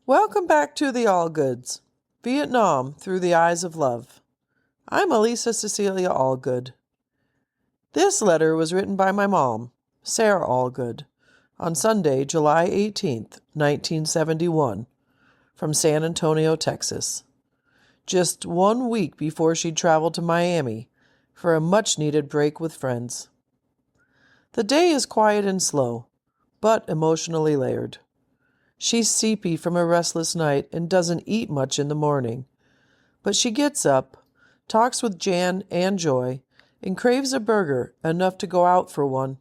Welcome back to the Allgoods, Vietnam through the eyes of love. I'm Elisa Cecilia Allgood. This letter was written by my mom, Sarah Allgood, on Sunday, July 18th, 1971, from San Antonio, Texas. Just 1 week before she traveled to Miami for a much-needed break with friends. The day is quiet and slow, but emotionally layered. She's sleepy from a restless night and doesn't eat much in the morning. But she gets up, talks with Jan and Joy, and craves a burger, enough to go out for one.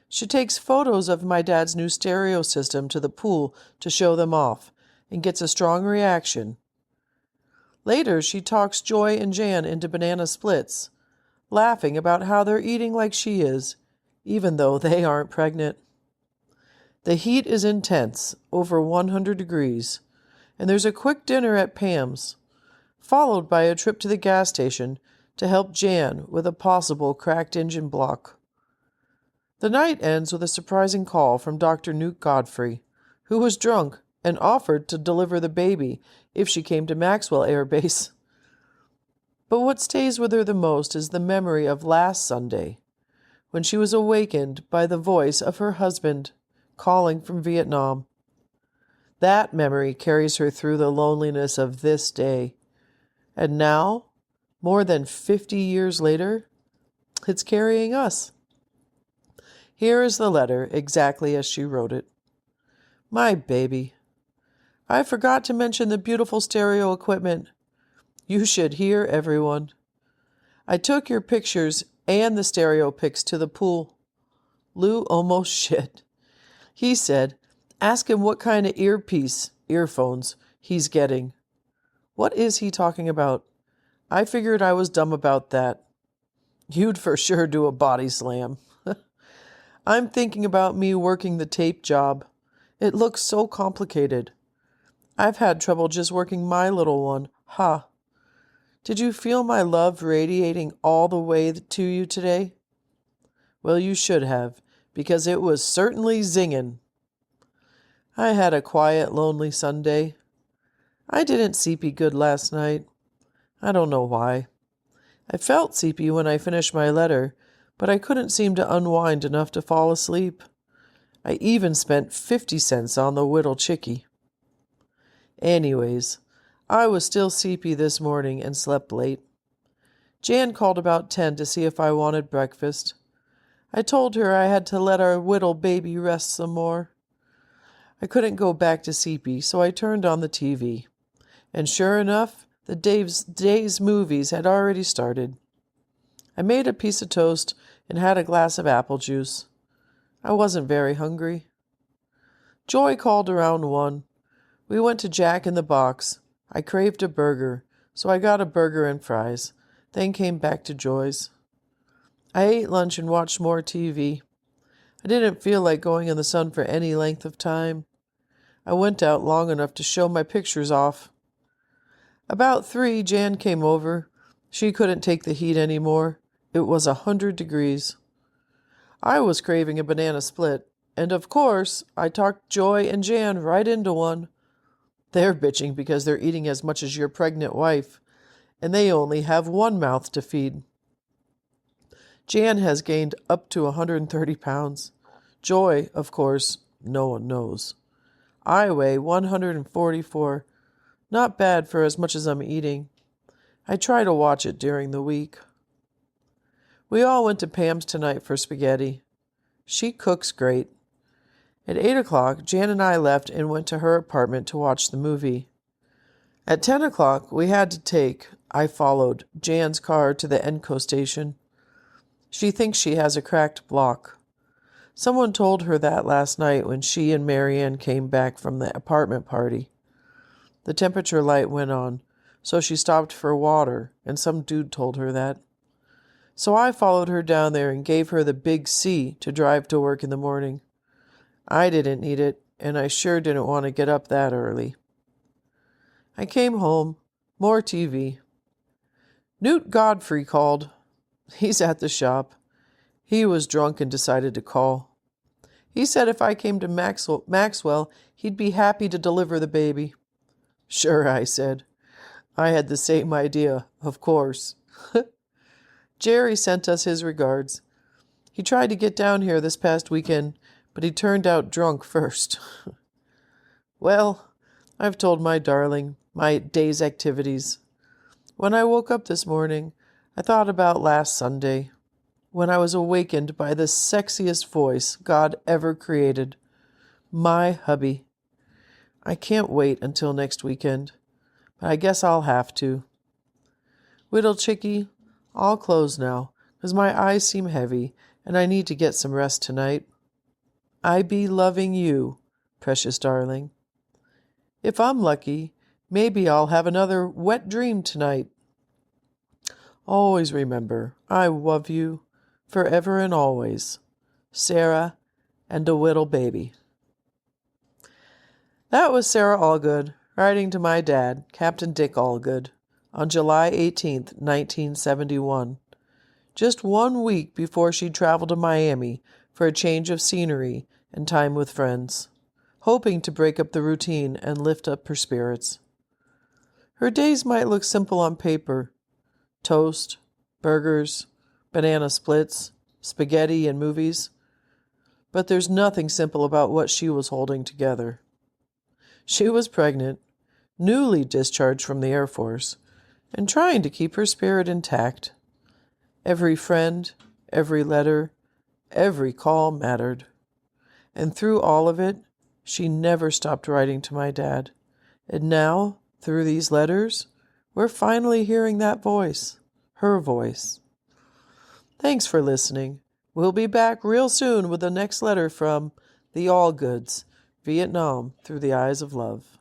She takes photos of my dad's new stereo system to the pool to show them off, and gets a strong reaction. Later, she talks Joy and Jan into banana splits, laughing about how they're eating like she is, even though they aren't pregnant. The heat is intense, over 100 degrees, and there's a quick dinner at Pam's, followed by a trip to the gas station to help Jan with a possible cracked engine block. The night ends with a surprising call from Dr. Newt Godfrey, who was drunk and offered to deliver the baby if she came to Maxwell Air Base. But what stays with her the most is the memory of last Sunday, when she was awakened by the voice of her husband calling from Vietnam. That memory carries her through the loneliness of this day. And now, more than 50 years later, it's carrying us. Here is the letter, exactly as she wrote it. My baby. I forgot to mention the beautiful stereo equipment. You should hear everyone. I took your pictures and the stereo pics to the pool. Lou almost shit. He said, ask him what kind of earphones, he's getting. What is he talking about? I figured I was dumb about that. You'd for sure do a body slam. I'm thinking about me working the tape job. It looks so complicated. I've had trouble just working my little one. Ha! Did you feel my love radiating all the way to you today? Well, you should have, because it was certainly zingin'. I had a quiet, lonely Sunday. I didn't sleepy good last night. I don't know why. I felt sleepy when I finished my letter, but I couldn't seem to unwind enough to fall asleep. I even spent 50 cents on the whittle chickie. Anyways, I was still sleepy this morning and slept late. Jan called about 10 to see if I wanted breakfast. I told her I had to let our whittle baby rest some more. I couldn't go back to CP, so I turned on the TV. And sure enough, the day's movies had already started. I made a piece of toast and had a glass of apple juice. I wasn't very hungry. Joy called around 1. We went to Jack in the Box. I craved a burger, so I got a burger and fries, then came back to Joy's. I ate lunch and watched more TV. I didn't feel like going in the sun for any length of time. I went out long enough to show my pictures off. About 3, Jan came over. She couldn't take the heat anymore. It was 100 degrees. I was craving a banana split, and of course, I talked Joy and Jan right into one. They're bitching because they're eating as much as your pregnant wife, and they only have one mouth to feed. Jan has gained up to 130 pounds. Joy, of course, no one knows. I weigh 144. Not bad for as much as I'm eating. I try to watch it during the week. We all went to Pam's tonight for spaghetti. She cooks great. At 8 o'clock, Jan and I left and went to her apartment to watch the movie. At 10 o'clock, I followed Jan's car to the Enco station. She thinks she has a cracked block. Someone told her that last night when she and Marianne came back from the apartment party. The temperature light went on, so she stopped for water, and some dude told her that. So I followed her down there and gave her the big C to drive to work in the morning. I didn't need it, and I sure didn't want to get up that early. I came home. More TV. Newt Godfrey called. He's at the shop. He was drunk and decided to call. He said if I came to Maxwell, he'd be happy to deliver the baby. Sure, I said. I had the same idea, of course. Jerry sent us his regards. He tried to get down here this past weekend, but he turned out drunk first. Well, I've told my darling my day's activities. When I woke up this morning, I thought about last Sunday, when I was awakened by the sexiest voice God ever created. My hubby. I can't wait until next weekend, but I guess I'll have to. Whittle Chickie, I'll close now, 'cause my eyes seem heavy, and I need to get some rest tonight. I be loving you, precious darling. If I'm lucky, maybe I'll have another wet dream tonight. Always remember, I love you, forever and always. Sarah and a Whittle baby. That was Sarah Allgood writing to my dad, Captain Dick Allgood, on July 18th, 1971, just 1 week before she traveled to Miami for a change of scenery and time with friends, hoping to break up the routine and lift up her spirits. Her days might look simple on paper: toast, burgers, banana splits, spaghetti, and movies. But there's nothing simple about what she was holding together. She was pregnant, newly discharged from the Air Force, and trying to keep her spirit intact. Every friend, every letter, every call mattered. And through all of it, she never stopped writing to my dad. And now, through these letters, we're finally hearing that voice, her voice. Thanks for listening. We'll be back real soon with the next letter from the Allgoods, Vietnam through the eyes of love.